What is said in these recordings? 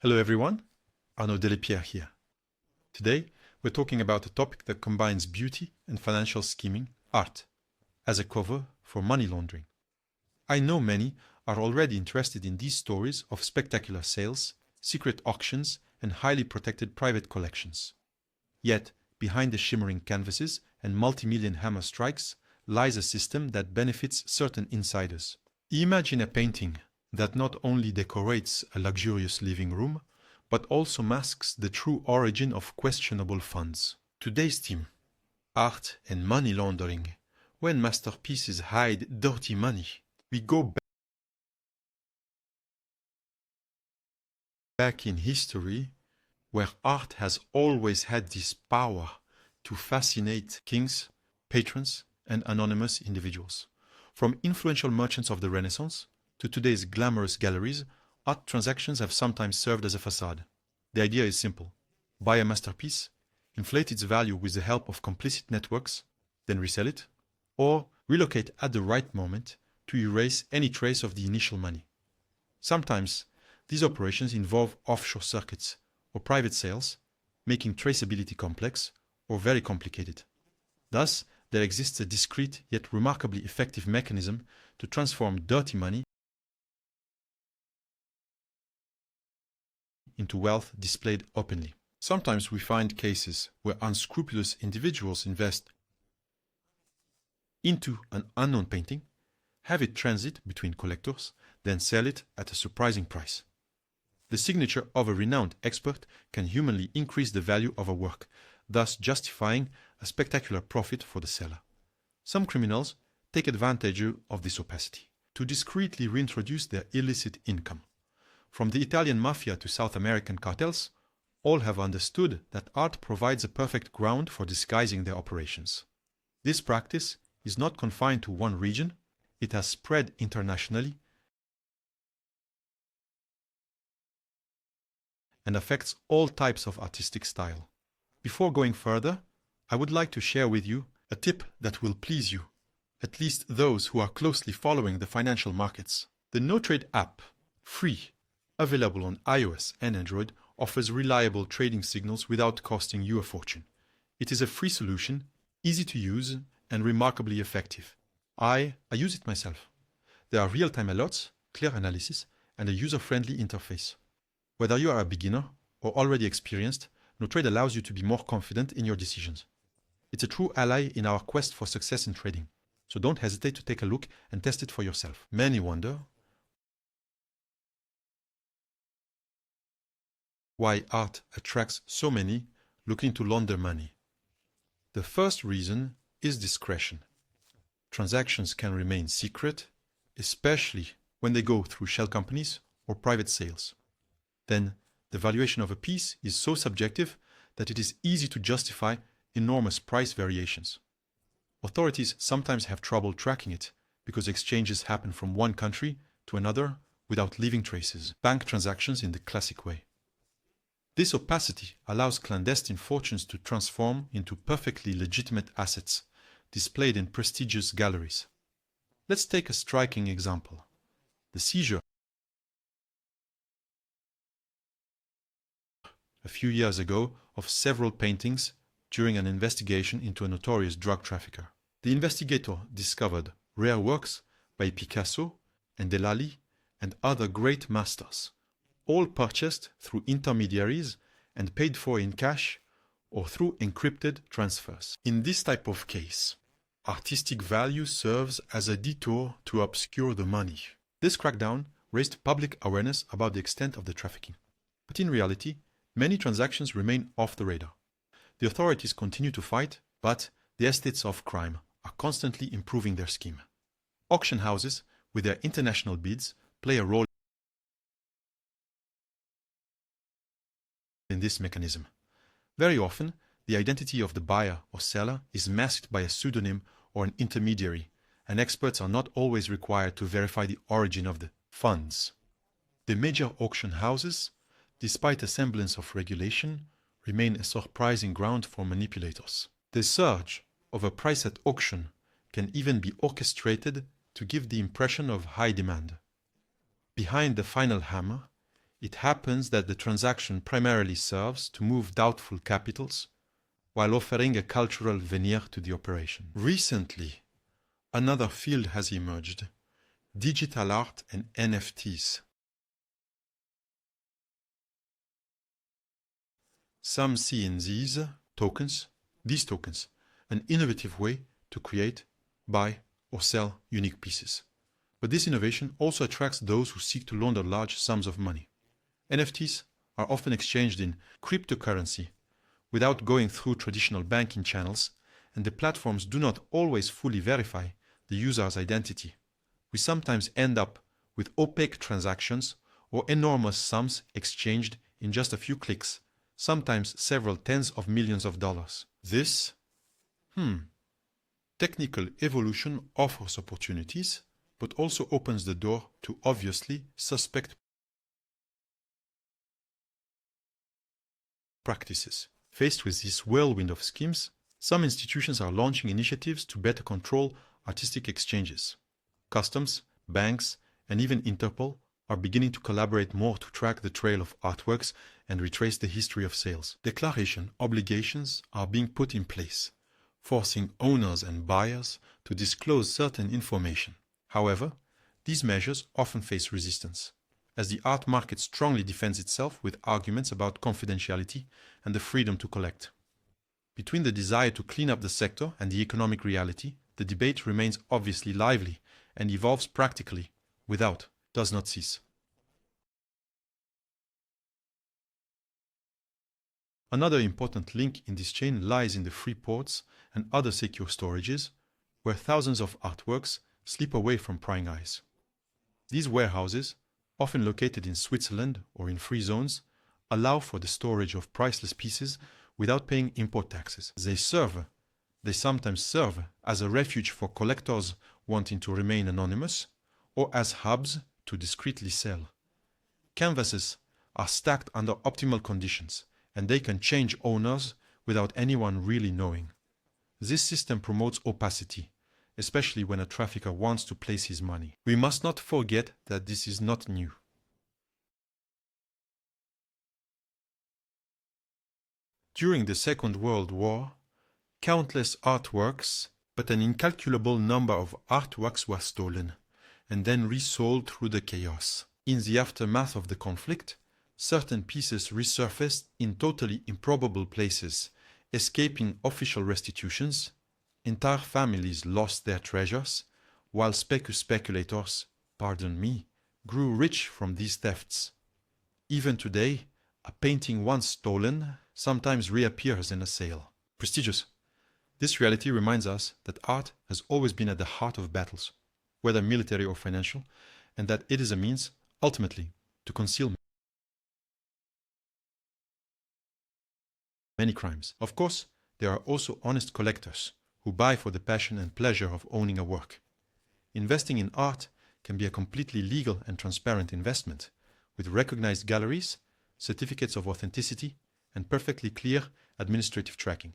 Hello everyone, Arnaud Delépierre here. Today we're talking about a topic that combines beauty and financial scheming, art, as a cover for money laundering. I know many are already interested in these stories of spectacular sales, secret auctions, and highly protected private collections. Yet, behind the shimmering canvases and multi-million hammer strikes lies a system that benefits certain insiders. Imagine a painting that not only decorates a luxurious living room, but also masks the true origin of questionable funds. Today's theme: art and money laundering. When masterpieces hide dirty money, we go back in history, where art has always had this power to fascinate kings, patrons, and anonymous individuals. From influential merchants of the Renaissance to today's glamorous galleries, art transactions have sometimes served as a facade. The idea is simple: buy a masterpiece, inflate its value with the help of complicit networks, then resell it, or relocate at the right moment to erase any trace of the initial money. Sometimes these operations involve offshore circuits or private sales, making traceability complex or very complicated. Thus, there exists a discreet yet remarkably effective mechanism to transform dirty money into wealth displayed openly. Sometimes we find cases where unscrupulous individuals invest into an unknown painting, have it transit between collectors, then sell it at a surprising price. The signature of a renowned expert can humanly increase the value of a work, thus justifying a spectacular profit for the seller. Some criminals take advantage of this opacity to discreetly reintroduce their illicit income. From the Italian mafia to South American cartels, all have understood that art provides a perfect ground for disguising their operations. This practice is not confined to one region, it has spread internationally and affects all types of artistic style. Before going further, I would like to share with you a tip that will please you, at least those who are closely following the financial markets. The Notrade app, free, available on iOS and Android, offers reliable trading signals without costing you a fortune. It is a free solution, easy to use, and remarkably effective. I use it myself. There are real-time alerts, clear analysis, and a user-friendly interface. Whether you are a beginner or already experienced, Notrade allows you to be more confident in your decisions. It's a true ally in our quest for success in trading, so don't hesitate to take a look and test it for yourself. Many wonder why art attracts so many looking to launder money. The first reason is discretion. Transactions can remain secret, especially when they go through shell companies or private sales. Then, the valuation of a piece is so subjective that it is easy to justify enormous price variations. Authorities sometimes have trouble tracking it because exchanges happen from one country to another without leaving traces. Bank transactions in the classic way. This opacity allows clandestine fortunes to transform into perfectly legitimate assets, displayed in prestigious galleries. Let's take a striking example: the seizure a few years ago of several paintings during an investigation into a notorious drug trafficker. The investigator discovered rare works by Picasso and Delali and other great masters, all purchased through intermediaries and paid for in cash or through encrypted transfers. In this type of case, artistic value serves as a detour to obscure the money. This crackdown raised public awareness about the extent of the trafficking. But in reality, many transactions remain off the radar. The authorities continue to fight, but the estates of crime are constantly improving their scheme. Auction houses, with their international bids, play a role in this mechanism. Very often, the identity of the buyer or seller is masked by a pseudonym or an intermediary, and experts are not always required to verify the origin of the funds. The major auction houses, despite a semblance of regulation, remain a surprising ground for manipulators. The surge of a price at auction can even be orchestrated to give the impression of high demand. Behind the final hammer it happens that the transaction primarily serves to move doubtful capitals while offering a cultural veneer to the operation. Recently, another field has emerged: digital art and NFTs. Some see in these tokens an innovative way to create, buy, or sell unique pieces. But this innovation also attracts those who seek to launder large sums of money. NFTs are often exchanged in cryptocurrency without going through traditional banking channels, and the platforms do not always fully verify the user's identity. We sometimes end up with opaque transactions or enormous sums exchanged in just a few clicks, sometimes several tens of millions of dollars. This technical evolution offers opportunities, but also opens the door to obviously suspect practices. Faced with this whirlwind of schemes, some institutions are launching initiatives to better control artistic exchanges. Customs, banks, and even Interpol are beginning to collaborate more to track the trail of artworks and retrace the history of sales. Declaration obligations are being put in place, forcing owners and buyers to disclose certain information. However, these measures often face resistance, as the art market strongly defends itself with arguments about confidentiality and the freedom to collect. Between the desire to clean up the sector and the economic reality, the debate remains obviously lively and evolves practically, does not cease. Another important link in this chain lies in the free ports and other secure storages, where thousands of artworks slip away from prying eyes. These warehouses, often located in Switzerland or in free zones, allow for the storage of priceless pieces without paying import taxes. They sometimes serve as a refuge for collectors wanting to remain anonymous, or as hubs to discreetly sell. Canvases are stacked under optimal conditions, and they can change owners without anyone really knowing. This system promotes opacity, especially when a trafficker wants to place his money. We must not forget that this is not new. During the Second World War, countless artworks, but an incalculable number of artworks were stolen and then resold through the chaos. In the aftermath of the conflict, certain pieces resurfaced in totally improbable places, escaping official restitutions. Entire families lost their treasures, while speculators, grew rich from these thefts. Even today, a painting once stolen sometimes reappears in a sale. Prestigious. This reality reminds us that art has always been at the heart of battles, whether military or financial, and that it is a means, ultimately, to conceal many crimes. Of course, there are also honest collectors who buy for the passion and pleasure of owning a work. Investing in art can be a completely legal and transparent investment, with recognized galleries, certificates of authenticity, and perfectly clear administrative tracking.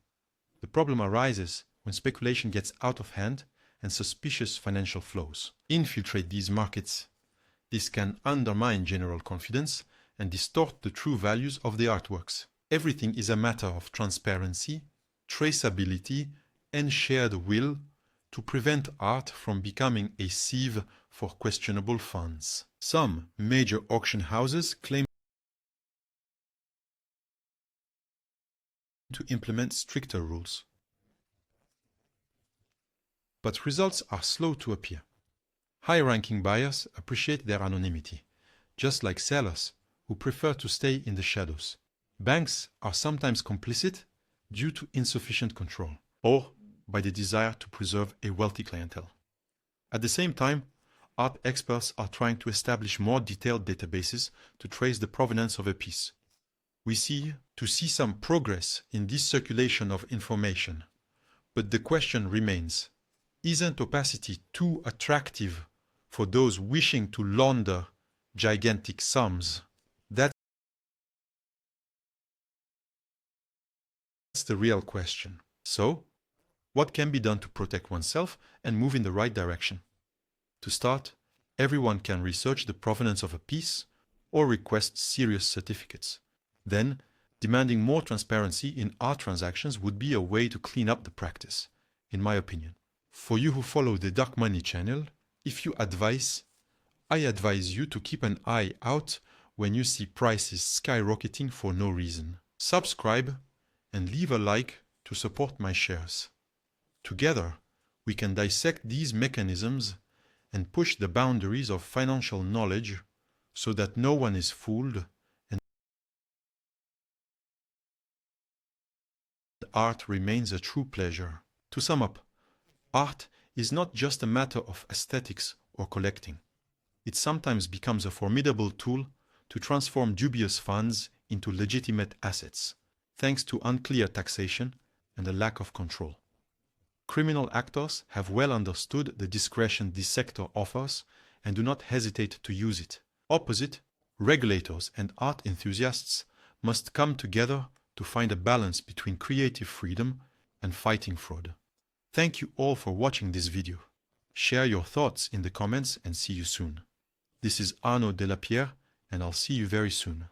The problem arises when speculation gets out of hand and suspicious financial flows infiltrate these markets. This can undermine general confidence and distort the true values of the artworks. Everything is a matter of transparency, traceability, and shared will to prevent art from becoming a sieve for questionable funds. Some major auction houses claim to implement stricter rules, but results are slow to appear. High-ranking buyers appreciate their anonymity, just like sellers who prefer to stay in the shadows. Banks are sometimes complicit due to insufficient control, or by the desire to preserve a wealthy clientele. At the same time, art experts are trying to establish more detailed databases to trace the provenance of a piece. We see some progress in this circulation of information, but the question remains, isn't opacity too attractive for those wishing to launder gigantic sums? That's the real question. So, what can be done to protect oneself and move in the right direction? To start, everyone can research the provenance of a piece, or request serious certificates. Then, demanding more transparency in art transactions would be a way to clean up the practice, in my opinion. For you who follow the Dark Money channel, I advise you to keep an eye out when you see prices skyrocketing for no reason. Subscribe and leave a like to support my shares. Together, we can dissect these mechanisms and push the boundaries of financial knowledge so that no one is fooled and art remains a true pleasure. To sum up, art is not just a matter of aesthetics or collecting. It sometimes becomes a formidable tool to transform dubious funds into legitimate assets, thanks to unclear taxation and a lack of control. Criminal actors have well understood the discretion this sector offers and do not hesitate to use it. Opposite, regulators and art enthusiasts must come together to find a balance between creative freedom and fighting fraud. Thank you all for watching this video. Share your thoughts in the comments and see you soon. This is Arnaud Delapierre, and I'll see you very soon.